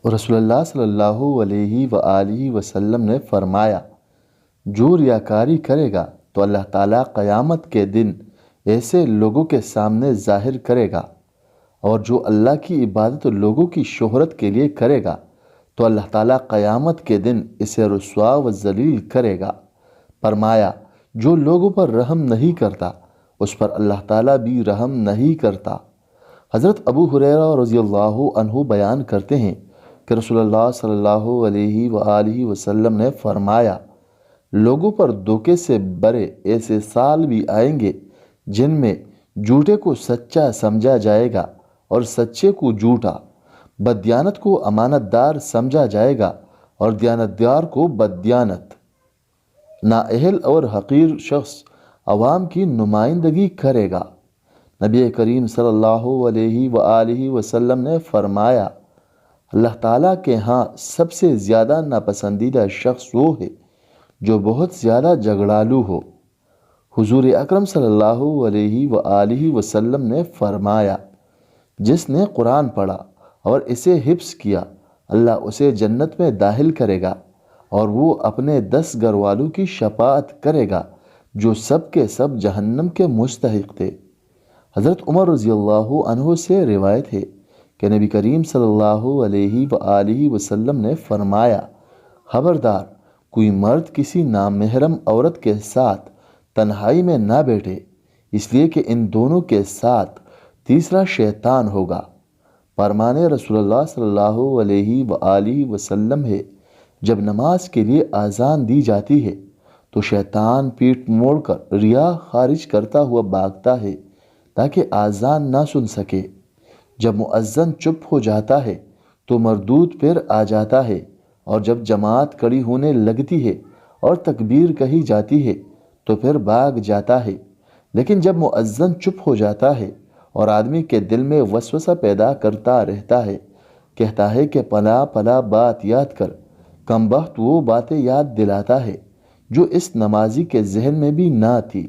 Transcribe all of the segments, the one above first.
رسول اللہ صلی اللہ علیہ وآلہ وسلم نے فرمایا، جو ریاکاری کرے گا تو اللہ تعالیٰ قیامت کے دن ایسے لوگوں کے سامنے ظاہر کرے گا، اور جو اللہ کی عبادت لوگوں کی شہرت کے لیے کرے گا تو اللہ تعالیٰ قیامت کے دن اسے رسوا و ذلیل کرے گا۔ فرمایا، جو لوگوں پر رحم نہیں کرتا اس پر اللہ تعالیٰ بھی رحم نہیں کرتا۔ حضرت ابو ہریرہ رضی اللہ عنہ بیان کرتے ہیں کہ رسول اللہ صلی اللہ علیہ وآلہ وسلم نے فرمایا، لوگوں پر دھوکے سے بھرے ایسے سال بھی آئیں گے جن میں جھوٹے کو سچا سمجھا جائے گا اور سچے کو جھوٹا، بددیانت کو امانت دار سمجھا جائے گا اور دیانت دار کو بددیانت، نااہل اور حقیر شخص عوام کی نمائندگی کرے گا۔ نبی کریم صلی اللہ علیہ وآلہ وسلم نے فرمایا، اللہ تعالیٰ کے ہاں سب سے زیادہ ناپسندیدہ شخص وہ ہے جو بہت زیادہ جھگڑالو ہو۔ حضور اکرم صلی اللہ علیہ وآلہ وسلم نے فرمایا، جس نے قرآن پڑھا اور اسے حفظ کیا اللہ اسے جنت میں داخل کرے گا، اور وہ اپنے 10 گھر والوں کی شفاعت کرے گا جو سب کے سب جہنم کے مستحق تھے۔ حضرت عمر رضی اللہ عنہ سے روایت ہے کہ نبی کریم صلی اللہ علیہ وآلہ وسلم نے فرمایا، خبردار کوئی مرد کسی نامحرم عورت کے ساتھ تنہائی میں نہ بیٹھے، اس لیے کہ ان دونوں کے ساتھ تیسرا شیطان ہوگا۔ فرمان رسول اللہ صلی اللہ علیہ وآلہ وسلم ہے، جب نماز کے لیے اذان دی جاتی ہے تو شیطان پیٹھ موڑ کر ریا خارج کرتا ہوا بھاگتا ہے تاکہ اذان نہ سن سکے۔ جب مؤذن چپ ہو جاتا ہے تو مردود پھر آ جاتا ہے، اور جب جماعت کھڑی ہونے لگتی ہے اور تکبیر کہی جاتی ہے تو پھر بھاگ جاتا ہے۔ لیکن جب مؤذن چپ ہو جاتا ہے اور آدمی کے دل میں وسوسہ پیدا کرتا رہتا ہے، کہتا ہے کہ پلا پلا بات یاد کر، کم بخت وہ باتیں یاد دلاتا ہے جو اس نمازی کے ذہن میں بھی نہ تھی۔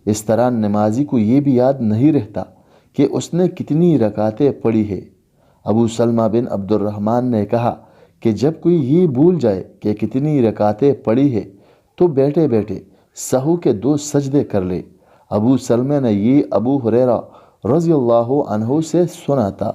اس طرح نمازی کو یہ بھی یاد نہیں رہتا کہ اس نے کتنی رکعتیں پڑھی ہے۔ ابو سلمہ بن عبد الرحمن نے کہا کہ جب کوئی یہ بھول جائے کہ کتنی رکعتیں پڑھی ہے تو بیٹھے بیٹھے سہو کے 2 سجدے کر لے۔ ابو سلمہ نے یہ ابو ہریرہ رضی اللہ عنہ سے سنا تھا۔